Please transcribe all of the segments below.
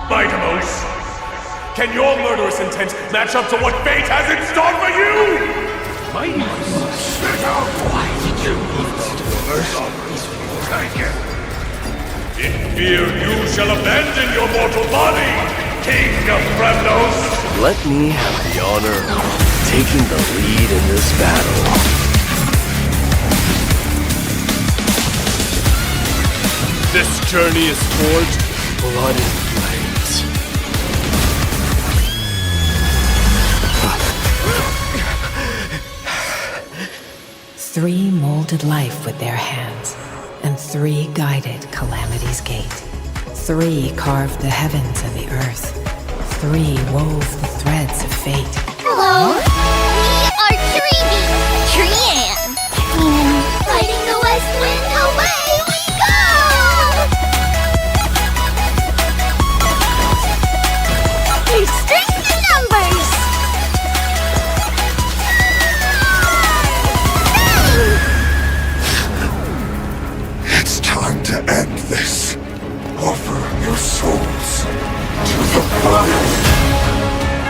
Vitamos, can your murderous intent match up to what fate has in store for you? Why did you take it? In fear you shall abandon your mortal body, King of Bravnos! Let me have the honor of taking the lead in this battle. This journey is forged in blood and flames. Three molded life with their hands, and three guided Calamity's gate. Three carved the heavens and the earth. Three wove the threads of fate. Hello, we are Trianne. Fighting the west wind, away we go! There's strength in numbers! It's time to end this. Offer your souls to the fire.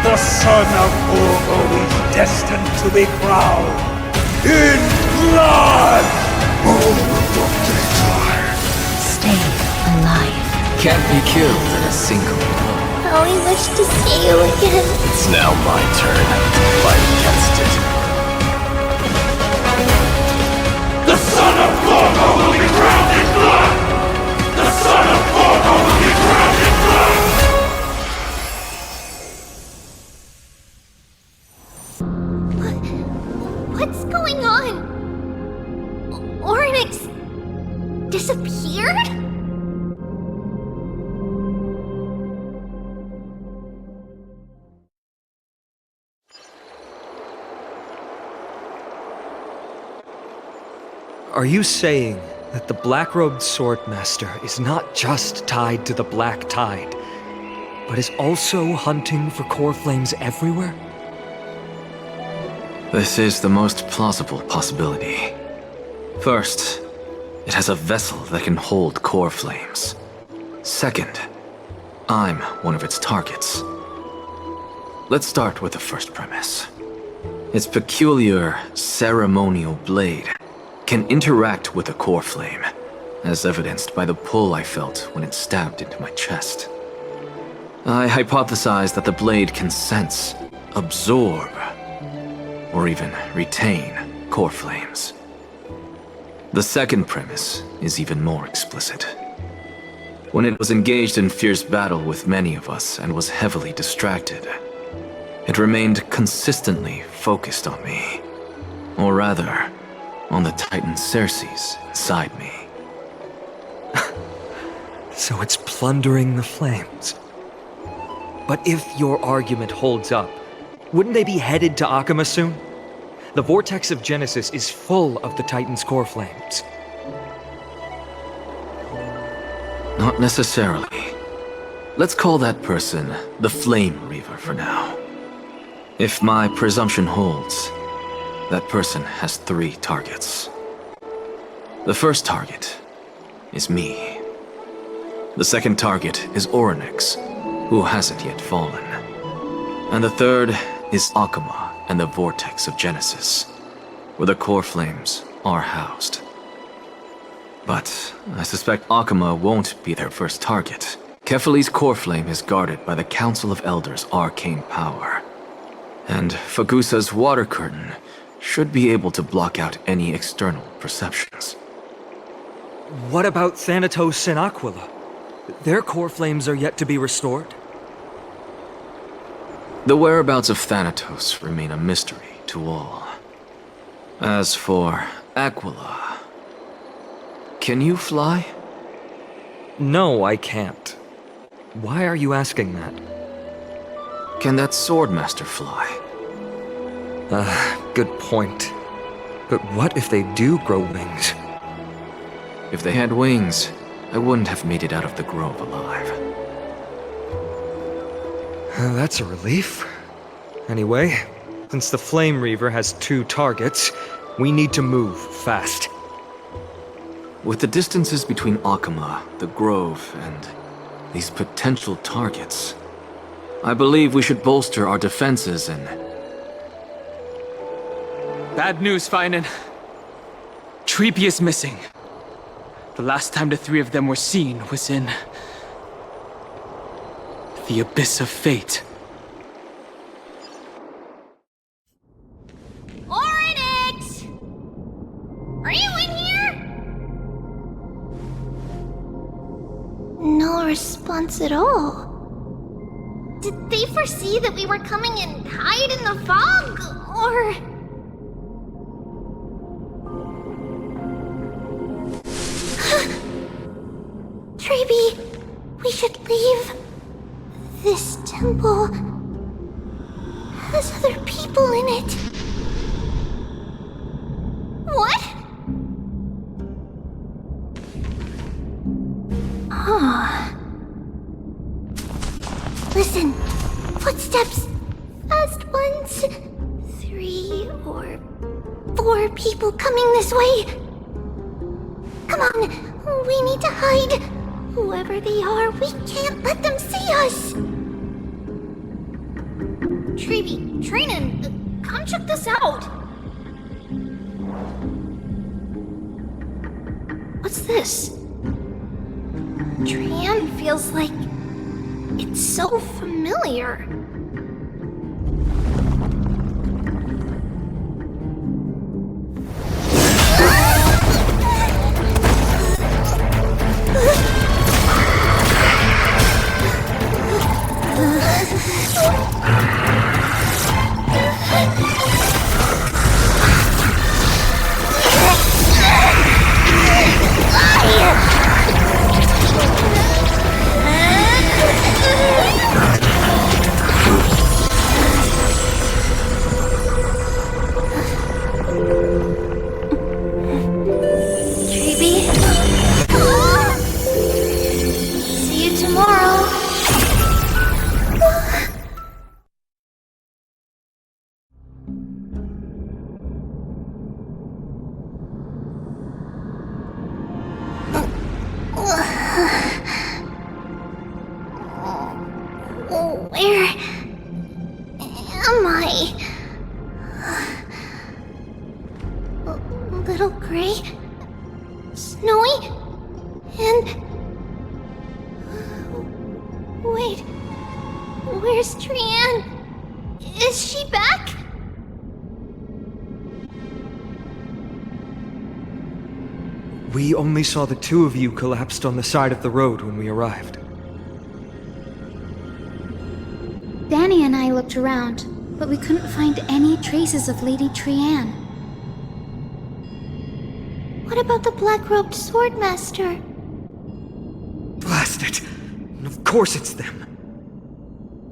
The son of Urgo is destined to be crowned in blood! All of daytime. Stay alive. Can't be killed in a single blow. How we wish to see you again. It's now my turn to fight against it. The son of Urgo will be crowned in blood! The son of Urgo will be crowned in blood! What's going on? Oryx disappeared? Are you saying that the black-robed swordmaster is not just tied to the Black Tide, but is also hunting for core flames everywhere? This is the most plausible possibility. First, it has a vessel that can hold core flames. Second, I'm one of its targets. Let's start with the first premise. Its peculiar ceremonial blade can interact with a core flame, as evidenced by the pull I felt when it stabbed into my chest. I hypothesized that the blade can sense, absorb, or even retain core flames. The second premise is even more explicit. When it was engaged in fierce battle with many of us and was heavily distracted, it remained consistently focused on me. Or rather, on the Titan Ceres inside me. So it's plundering the flames. But if your argument holds up, wouldn't they be headed to Akama soon? The vortex of Genesis is full of the Titan's core flames. Not necessarily. Let's call that person the Flame Reaver for now. If my presumption holds, that person has three targets. The first target is me. The second target is Oryx, who hasn't yet fallen. And the third is Akama and the Vortex of Genesis, where the core flames are housed. But I suspect Akama won't be their first target. Kefali's core flame is guarded by the Council of Elders' arcane power. And Fagusa's water curtain should be able to block out any external perceptions. What about Thanatos and Aquila? Their core flames are yet to be restored? The whereabouts of Thanatos remain a mystery to all. As for Aquila, can you fly? No, I can't. Why are you asking that? Can that Swordmaster fly? Good point. But what if they do grow wings? If they had wings, I wouldn't have made it out of the grove alive. That's a relief. Anyway, since the Flame Reaver has two targets, we need to move fast. With the distances between Akama, the grove, and These potential targets. I believe we should bolster our defenses and... Bad news, Finan. Treepy is missing. The last time the three of them were seen was in... the Abyss of Fate. Oryx! Are you in here? No response at all. Did they foresee that we were coming and hide in the fog? Or... Treeby, we should leave. This temple has other people in it. What? Oh. Listen, footsteps. Fast ones. 3 or 4 people coming this way. Come on, we need to hide. Whoever they are, we can't let them see us. Treeby, Trianne, come check this out. What's this? Trianne feels like it's so familiar. Where am I? Little gray, snowy, and... Wait, where's Trianne? Is she back? We only saw the two of you collapsed on the side of the road when we arrived. Danny and I looked around, but we couldn't find any traces of Lady Trianne. What about the black-robed swordmaster? Blast it! Of course it's them.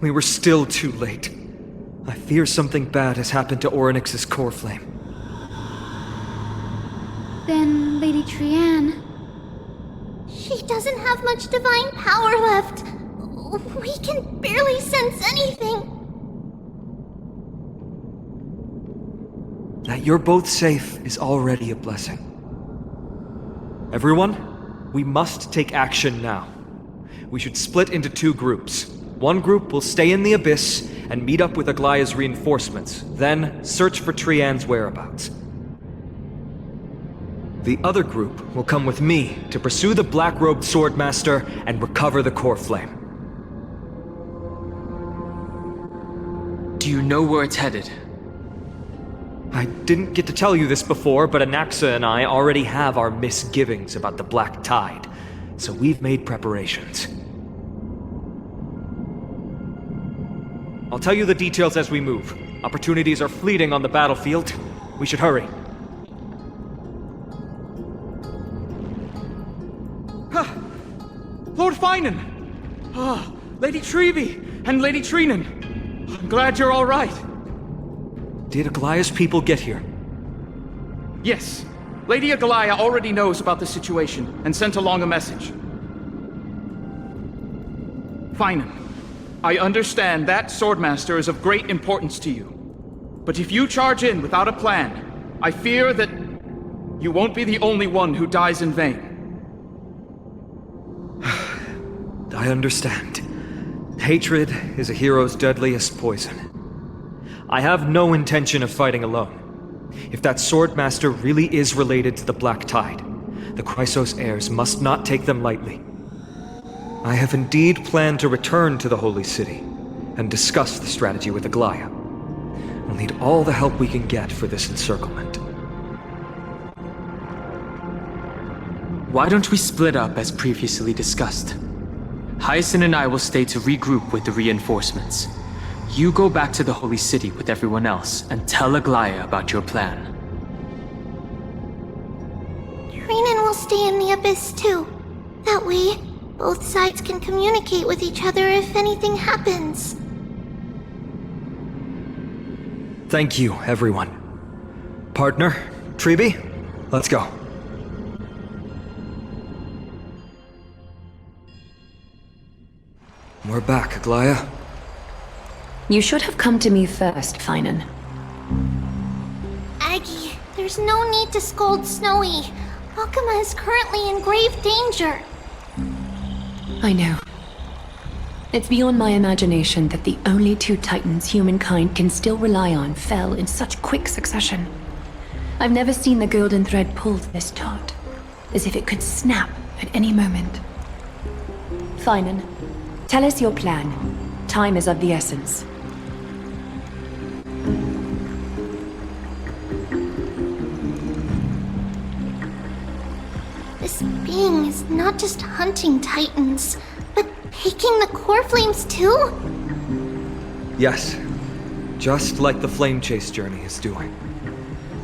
We were still too late. I fear something bad has happened to Oryx's core flame. Then Lady Trianne... She doesn't have much divine power left. We can barely sense anything. That you're both safe is already a blessing. Everyone, we must take action now. We should split into 2 groups. One group will stay in the Abyss and meet up with Aglaya's reinforcements, then search for Trianne's whereabouts. The other group will come with me to pursue the black-robed swordmaster and recover the core flame. Do you know where it's headed? I didn't get to tell you this before, but Anaxa and I already have our misgivings about the Black Tide, so we've made preparations. I'll tell you the details as we move. Opportunities are fleeting on the battlefield. We should hurry. Lord Finan! Lady Treeby and Lady Trianne. I'm glad you're all right. Did Aglaya's people get here? Yes. Lady Aglaya already knows about the situation and sent along a message. Finan, I understand that Swordmaster is of great importance to you. But if you charge in without a plan, I fear that you won't be the only one who dies in vain. I understand. Hatred is a hero's deadliest poison. I have no intention of fighting alone. If that Swordmaster really is related to the Black Tide, the Chrysos heirs must not take them lightly. I have indeed planned to return to the Holy City and discuss the strategy with Aglaya. We'll need all the help we can get for this encirclement. Why don't we split up as previously discussed? Hyacinth and I will stay to regroup with the reinforcements. You go back to the Holy City with everyone else and tell Aglaya about your plan. Trianne will stay in the Abyss too. That way, both sides can communicate with each other if anything happens. Thank you, everyone. Partner, Treeby, let's go. We're back, Aglaya. You should have come to me first, Finan. Aggie, there's no need to scold Snowy. Akuma is currently in grave danger. I know. It's beyond my imagination that the only two titans humankind can still rely on fell in such quick succession. I've never seen the golden thread pulled this taut, as if it could snap at any moment. Finan, tell us your plan. Time is of the essence. This being is not just hunting titans, but taking the core flames too? Yes, just like the Flame Chase journey is doing.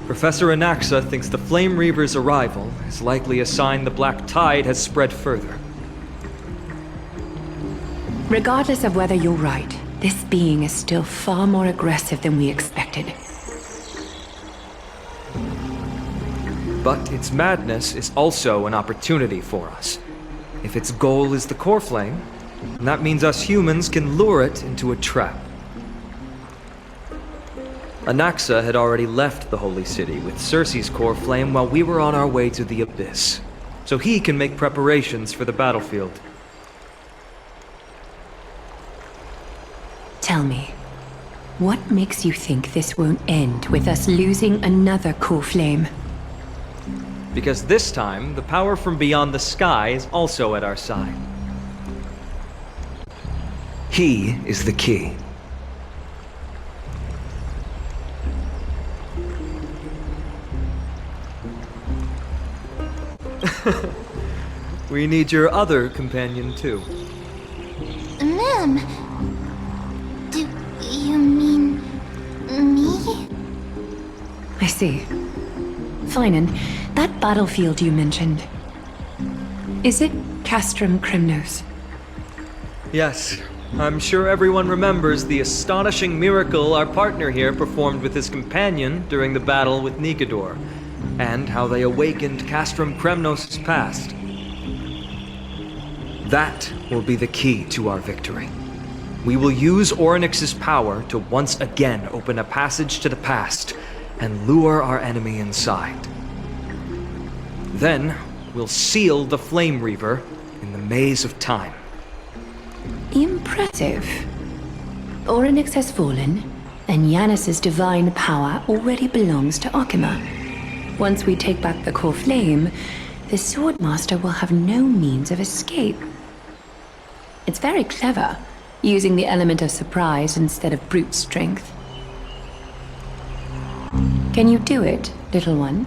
Professor Anaxa thinks the Flame Reaver's arrival is likely a sign the Black Tide has spread further. Regardless of whether you're right, this being is still far more aggressive than we expected. But its madness is also an opportunity for us. If its goal is the core flame, that means us humans can lure it into a trap. Anaxa had already left the Holy City with Cersei's core flame while we were on our way to the Abyss, so he can make preparations for the battlefield. Tell me, what makes you think this won't end with us losing another core flame? Because this time, the power from beyond the sky is also at our side. He is the key. We need your other companion, too. Ma'am, do you mean me? I see. Finan, that battlefield you mentioned, is it Castrum Kremnos? Yes, I'm sure everyone remembers the astonishing miracle our partner here performed with his companion during the battle with Nigador, and how they awakened Castrum Kremnos' past. That will be the key to our victory. We will use Orynyx's power to once again open a passage to the past and lure our enemy inside. Then, we'll seal the Flame Reaver in the maze of time. Impressive. Orynyx has fallen, and Yanis's divine power already belongs to Akuma. Once we take back the core flame, the Swordmaster will have no means of escape. It's very clever, using the element of surprise instead of brute strength. Can you do it, little one?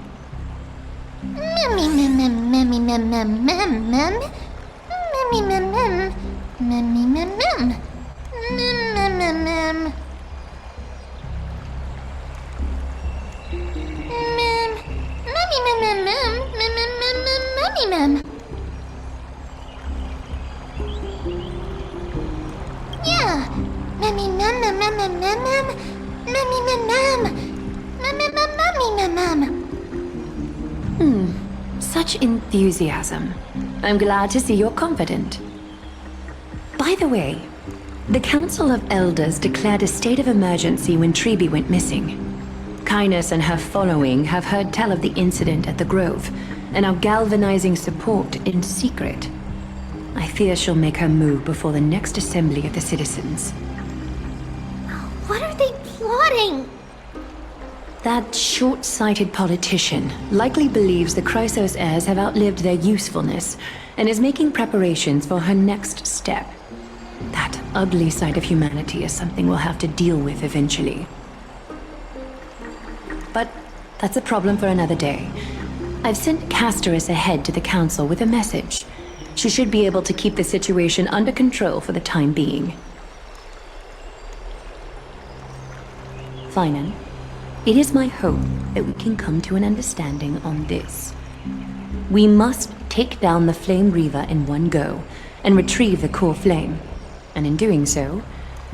Yeah. Such enthusiasm. I'm glad to see you're confident. By the way, the Council of Elders declared a state of emergency when Treeby went missing. Kynus and her following have heard tell of the incident at the Grove, and are galvanizing support in secret. I fear she'll make her move before the next assembly of the citizens. What are they plotting? That short-sighted politician likely believes the Chrysos heirs have outlived their usefulness and is making preparations for her next step. That ugly side of humanity is something we'll have to deal with eventually. But that's a problem for another day. I've sent Castorus ahead to the council with a message. She should be able to keep the situation under control for the time being. Trianne, it is my hope that we can come to an understanding on this. We must take down the Flame Reaver in one go and retrieve the core flame, and in doing so,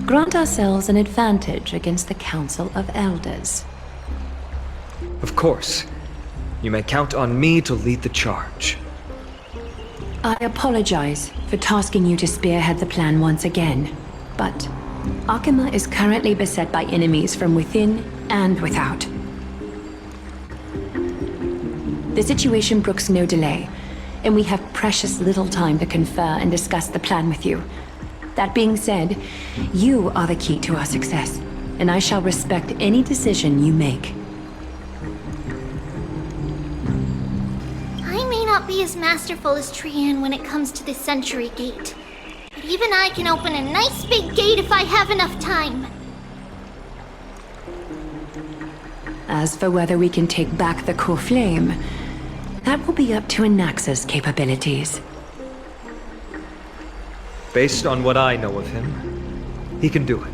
grant ourselves an advantage against the Council of Elders. Of course. You may count on me to lead the charge. I apologize for tasking you to spearhead the plan once again, but Akima is currently beset by enemies from within and without. The situation brooks no delay, and we have precious little time to confer and discuss the plan with you. That being said, you are the key to our success, and I shall respect any decision you make. I may not be as masterful as Trianne when it comes to the Century Gate, but even I can open a nice big gate if I have enough time. As for whether we can take back the core flame, that will be up to Anaxa's capabilities. Based on what I know of him, he can do it.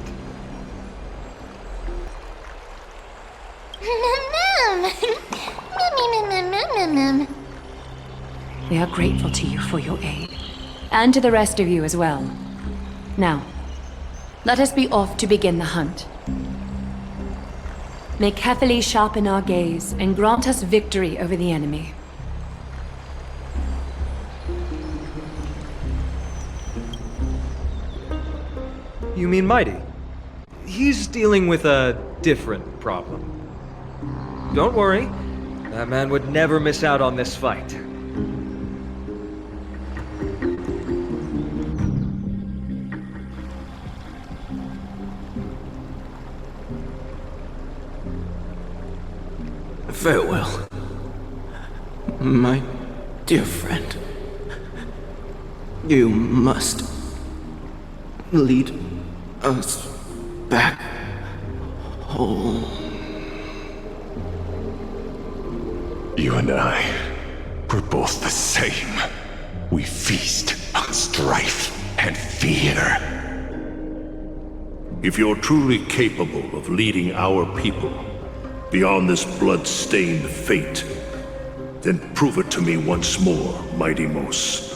We are grateful to you for your aid, and to the rest of you as well. Now, let us be off to begin the hunt. May Kethely sharpen our gaze and grant us victory over the enemy. You mean Mighty? He's dealing with a different problem. Don't worry, that man would never miss out on this fight. Farewell, my dear friend. You must lead us back home. You and I, we're both the same. We feast on strife and fear. If you're truly capable of leading our people beyond this blood-stained fate, then prove it to me once more, Mighty Mos.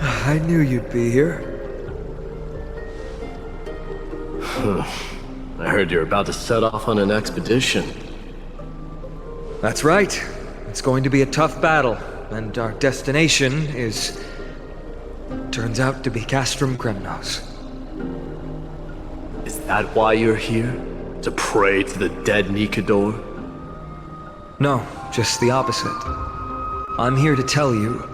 I knew you'd be here. I heard you're about to set off on an expedition. That's right. It's going to be a tough battle, and our destination is... turns out to be Castrum Kremnos. Is that why you're here? To pray to the dead Nikador? No, just the opposite. I'm here to tell you,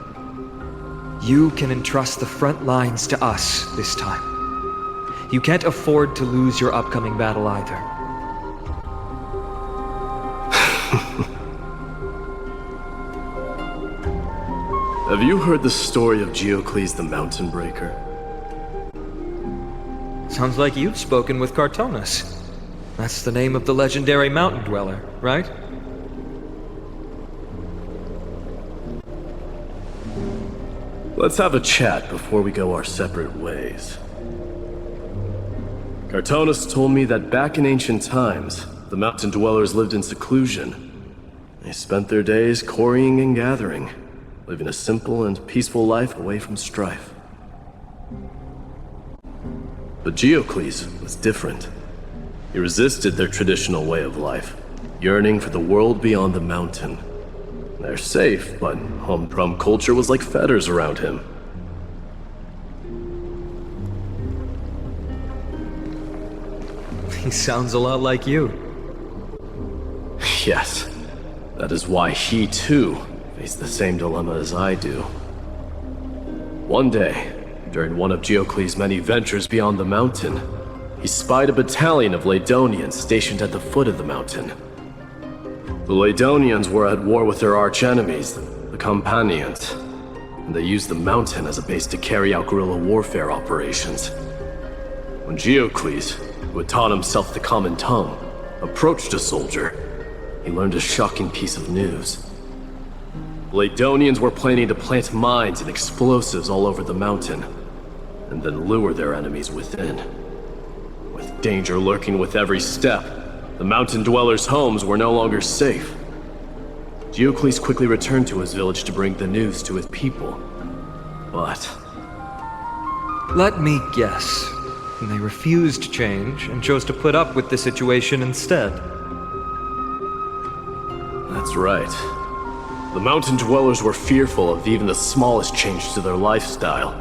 you can entrust the front lines to us this time. You can't afford to lose your upcoming battle either. Have you heard the story of Geocles the Mountain Breaker? Sounds like you've spoken with Cartonus. That's the name of the legendary mountain dweller, right? Let's have a chat before we go our separate ways. Cartonus told me that back in ancient times, the mountain dwellers lived in seclusion. They spent their days quarrying and gathering, living a simple and peaceful life away from strife. But Geocles was different. He resisted their traditional way of life, yearning for the world beyond the mountain. They're safe, but humdrum culture was like fetters around him. He sounds a lot like you. Yes. That is why he, too, faced the same dilemma as I do. One day, during one of Geocles' many ventures beyond the mountain, he spied a battalion of Ladonians stationed at the foot of the mountain. The Ladonians were at war with their arch-enemies, the Companions, and they used the mountain as a base to carry out guerrilla warfare operations. When Geocles, who had taught himself the common tongue, approached a soldier, he learned a shocking piece of news. Ladonians were planning to plant mines and explosives all over the mountain, and then lure their enemies within. With danger lurking with every step, the mountain dwellers' homes were no longer safe. Geocles quickly returned to his village to bring the news to his people. But... let me guess. They refused change and chose to put up with the situation instead. That's right. The mountain dwellers were fearful of even the smallest change to their lifestyle,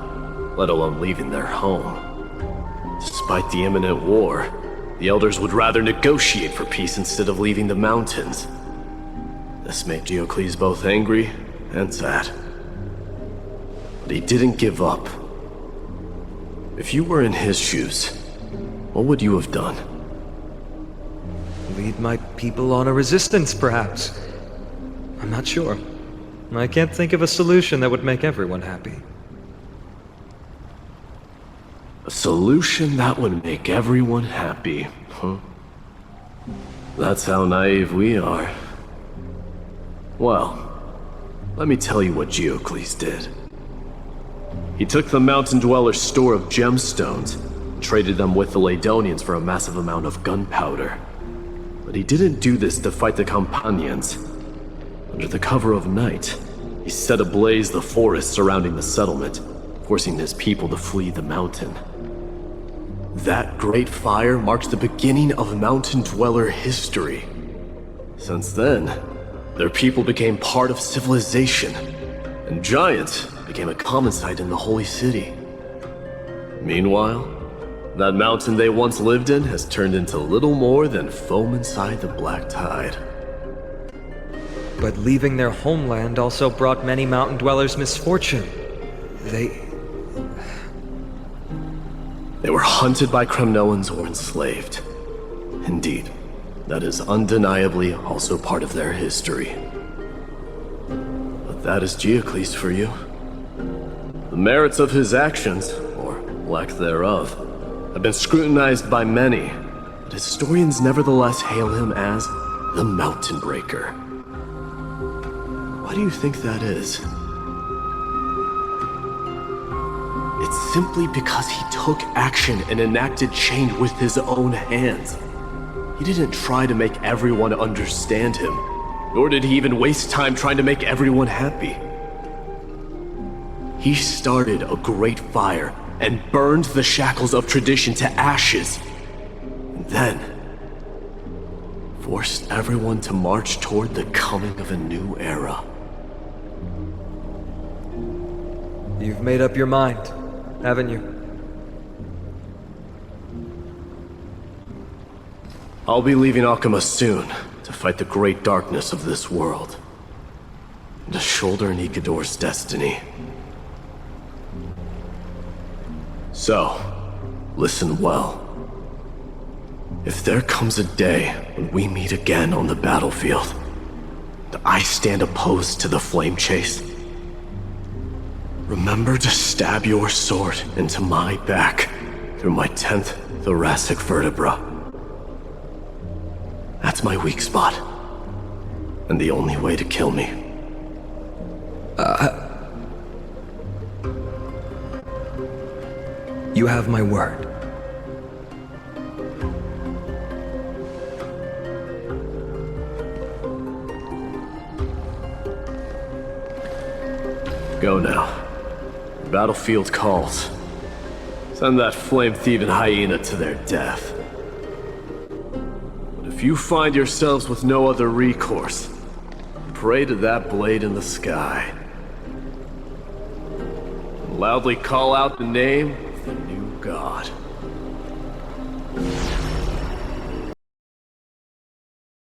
let alone leaving their home. Despite the imminent war, the elders would rather negotiate for peace instead of leaving the mountains. This made Geocles both angry and sad. But he didn't give up. If you were in his shoes, what would you have done? Lead my people on a resistance, perhaps. I'm not sure. I can't think of a solution that would make everyone happy. A solution that would make everyone happy, huh? That's how naive we are. Well, let me tell you what Geocles did. He took the mountain dwellers' store of gemstones and traded them with the Ladonians for a massive amount of gunpowder. But he didn't do this to fight the Companions. Under the cover of night, he set ablaze the forest surrounding the settlement, forcing his people to flee the mountain. That great fire marked the beginning of mountain dweller history. Since then, their people became part of civilization, and giants became a common sight in the holy city. Meanwhile, that mountain they once lived in has turned into little more than foam inside the black tide. But leaving their homeland also brought many mountain dwellers misfortune. They were hunted by Kremnoans or enslaved. Indeed, that is undeniably also part of their history. But that is Geocles for you. The merits of his actions, or lack thereof, have been scrutinized by many, but historians nevertheless hail him as the Mountain Breaker. Why do you think that is? It's simply because he took action and enacted change with his own hands. He didn't try to make everyone understand him, nor did he even waste time trying to make everyone happy. He started a great fire and burned the shackles of tradition to ashes, and then forced everyone to march toward the coming of a new era. You've made up your mind, haven't you? I'll be leaving Akama soon to fight the great darkness of this world, and to shoulder Nikador's destiny. So, listen well. If there comes a day when we meet again on the battlefield, and I stand opposed to the flame chase, remember to stab your sword into my back through my 10th thoracic vertebra. That's my weak spot, and the only way to kill me. You have my word. Go now. The battlefield calls. Send that flame-thieving hyena to their death. But if you find yourselves with no other recourse, pray to that blade in the sky. And loudly call out the name of the new god.